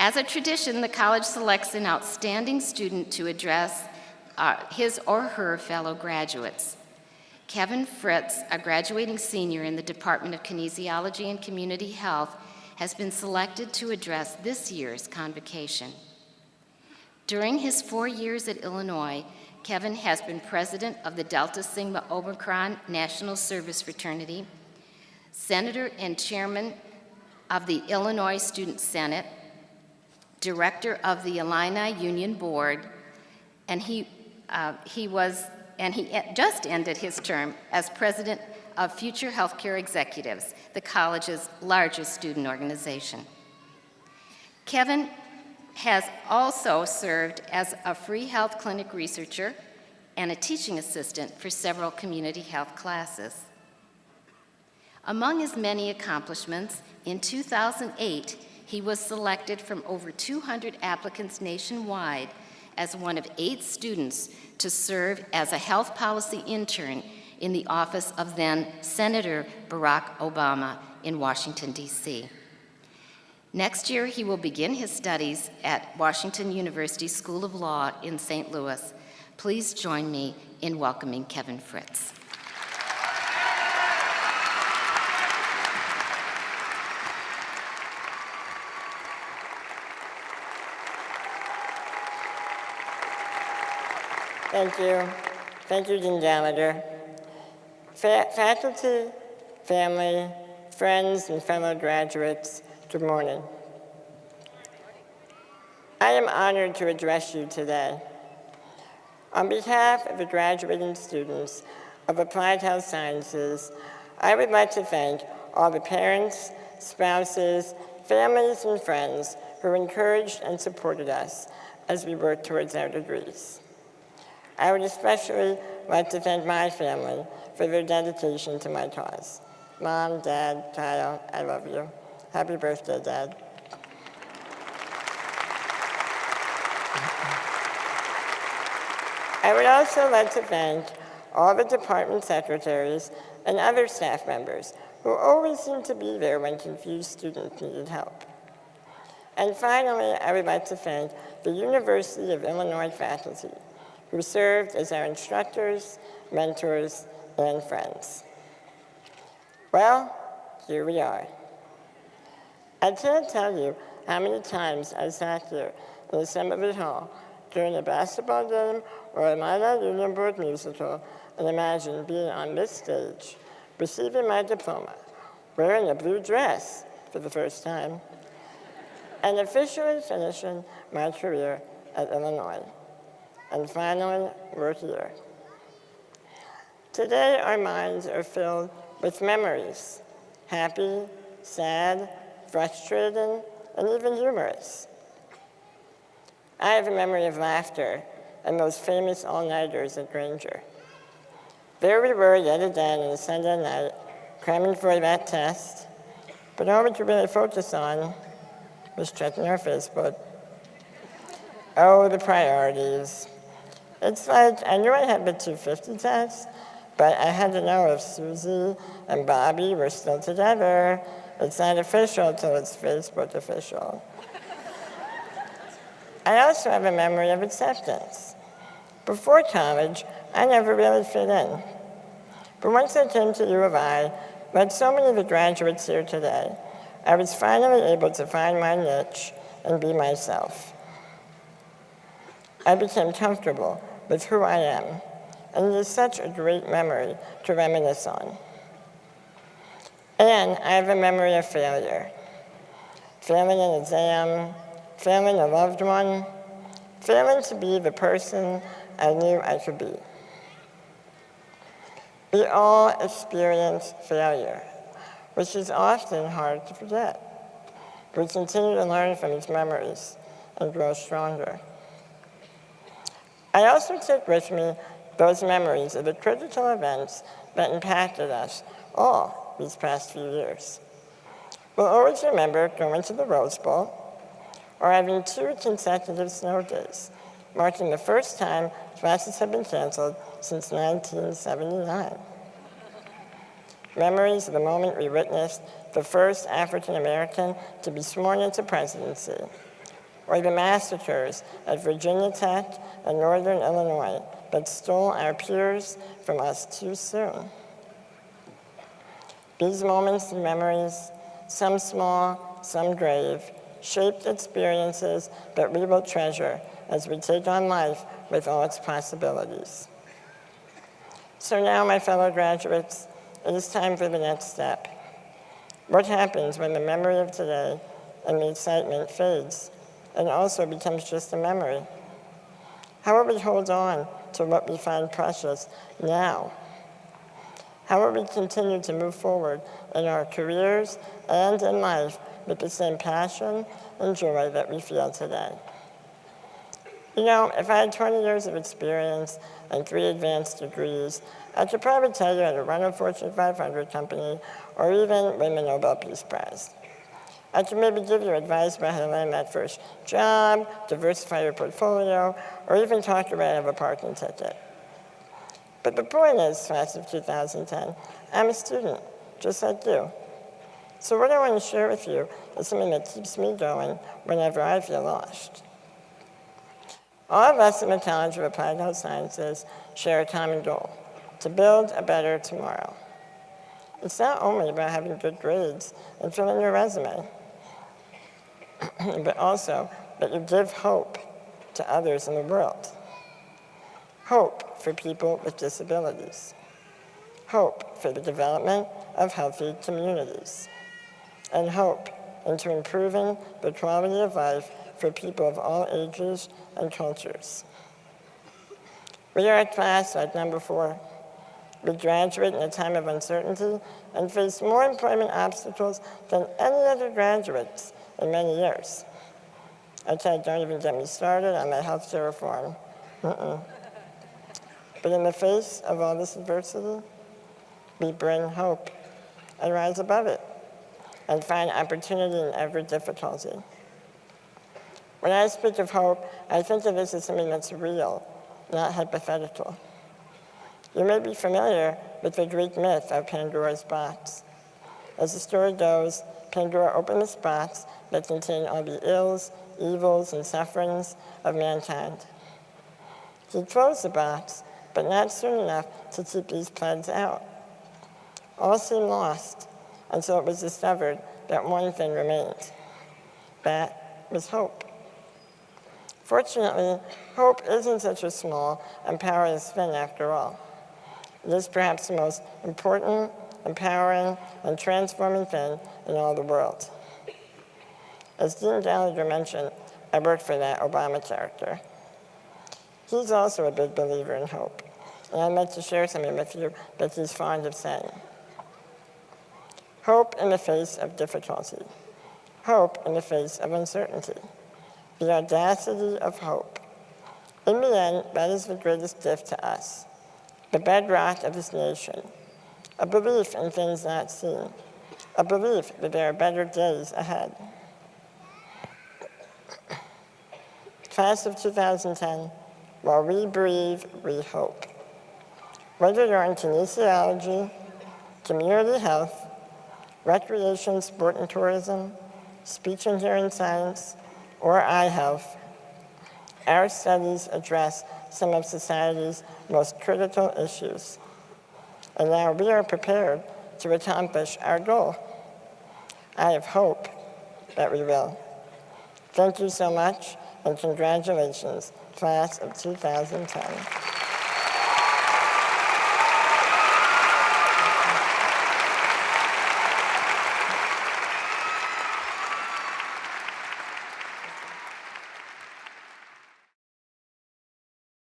As a tradition, the college selects an outstanding student to address his or her fellow graduates. Kevin Fritz, a graduating senior in the Department of Kinesiology and Community Health, has been selected to address this year's convocation. During his 4 years at Illinois, Kevin has been president of the Delta Sigma Omicron National Service Fraternity, senator and chairman of the Illinois Student Senate, director of the Illini Union Board, and he just ended his term as president of Future Healthcare Executives, the college's largest student organization. Kevin has also served as a free health clinic researcher and a teaching assistant for several community health classes. Among his many accomplishments, in 2008, he was selected from over 200 applicants nationwide as one of 8 students to serve as a health policy intern in the office of then Senator Barack Obama in Washington, D.C. Next year, he will begin his studies at Washington University School of Law in St. Louis. Please join me in welcoming Kevin Fritz. Thank you. Thank you, Dean Gallagher. Faculty, family, friends, and fellow graduates, good morning. I am honored to address you today. On behalf of the graduating students of Applied Health Sciences, I would like to thank all the parents, spouses, families, and friends who encouraged and supported us as we worked towards our degrees. I would especially like to thank my family for their dedication to my cause. Mom, Dad, Kyle, I love you. Happy birthday, Dad. I would also like to thank all the department secretaries and other staff members who always seem to be there when confused students needed help. And finally, I would like to thank the University of Illinois faculty who served as our instructors, mentors, and friends. Well, here we are. I can't tell you how many times I sat here in Assembly Hall during a basketball game or a Illini Union Board musical and imagined being on this stage, receiving my diploma, wearing a blue dress for the first time, and officially finishing my career at Illinois. And finally, we're here. Today, our minds are filled with memories, happy, sad, frustrating, and even humorous. I have a memory of laughter and those famous all-nighters at Granger. There we were yet again on a Sunday night, cramming for that test, but all we could really focus on was checking our Facebook. Oh, the priorities. It's like, I knew I had the 250 test, but I had to know if Susie and Bobby were still together. It's not official until it's Facebook official. I also have a memory of acceptance. Before college, I never really fit in. But once I came to U of I, like so many of the graduates here today, I was finally able to find my niche and be myself. I became comfortable with who I am, and it is such a great memory to reminisce on. And I have a memory of failure. Failing an exam, failing a loved one, failing to be the person I knew I could be. We all experience failure, which is often hard to forget. We continue to learn from its memories and grow stronger. I also take with me those memories of the critical events that impacted us all these past few years. We'll always remember going to the Rose Bowl or having 2 consecutive snow days, marking the first time classes have been canceled since 1979. Memories of the moment we witnessed the first African American to be sworn into presidency, or the massacres at Virginia Tech and Northern Illinois that stole our peers from us too soon. These moments and memories, some small, some grave, shaped experiences that we will treasure as we take on life with all its possibilities. So now, my fellow graduates, it is time for the next step. What happens when the memory of today and the excitement fades and also becomes just a memory? How will we hold on to what we find precious now? How will we continue to move forward in our careers and in life with the same passion and joy that we feel today? You know, if I had 20 years of experience and 3 advanced degrees, I could probably tell you how to run a Fortune 500 company or even win the Nobel Peace Prize. I could maybe give you advice about how to land that first job, diversify your portfolio, or even talk you out of a parking ticket. But the point is, class of 2010, I'm a student, just like you. So what I want to share with you is something that keeps me going whenever I feel lost. All of us in the College of Applied Health Sciences share a common goal: to build a better tomorrow. It's not only about having good grades and filling your resume, but also that you give hope to others in the world. Hope for people with disabilities. Hope for the development of healthy communities. And hope into improving the quality of life for people of all ages and cultures. We are a class like number 4. We graduate in a time of uncertainty and face more employment obstacles than any other graduates in many years. Okay, don't even get me started on that healthcare reform. But in the face of all this adversity, we bring hope and rise above it and find opportunity in every difficulty. When I speak of hope, I think of this as something that's real, not hypothetical. You may be familiar with the Greek myth of Pandora's box. As the story goes, Pandora opened this box that contained all the ills, evils, and sufferings of mankind. He closed the box, but not soon enough to keep these plagues out. All seemed lost until it was discovered that one thing remained. That was hope. Fortunately, hope isn't such a small and powerless thing after all. It is perhaps the most important, empowering, and transforming thing in all the world. As Dean Gallagher mentioned, I work for that Obama character. He's also a big believer in hope, and I'd like to share something with you that he's fond of saying. Hope in the face of difficulty. Hope in the face of uncertainty. The audacity of hope. In the end, that is the greatest gift to us, the bedrock of this nation, a belief in things not seen, a belief that there are better days ahead. Class of 2010, while we breathe, we hope. Whether you're in kinesiology, community health, recreation, sport and tourism, speech and hearing science, or eye health, our studies address some of society's most critical issues. And now we are prepared to accomplish our goal. I have hope that we will. Thank you so much, and congratulations, class of 2010.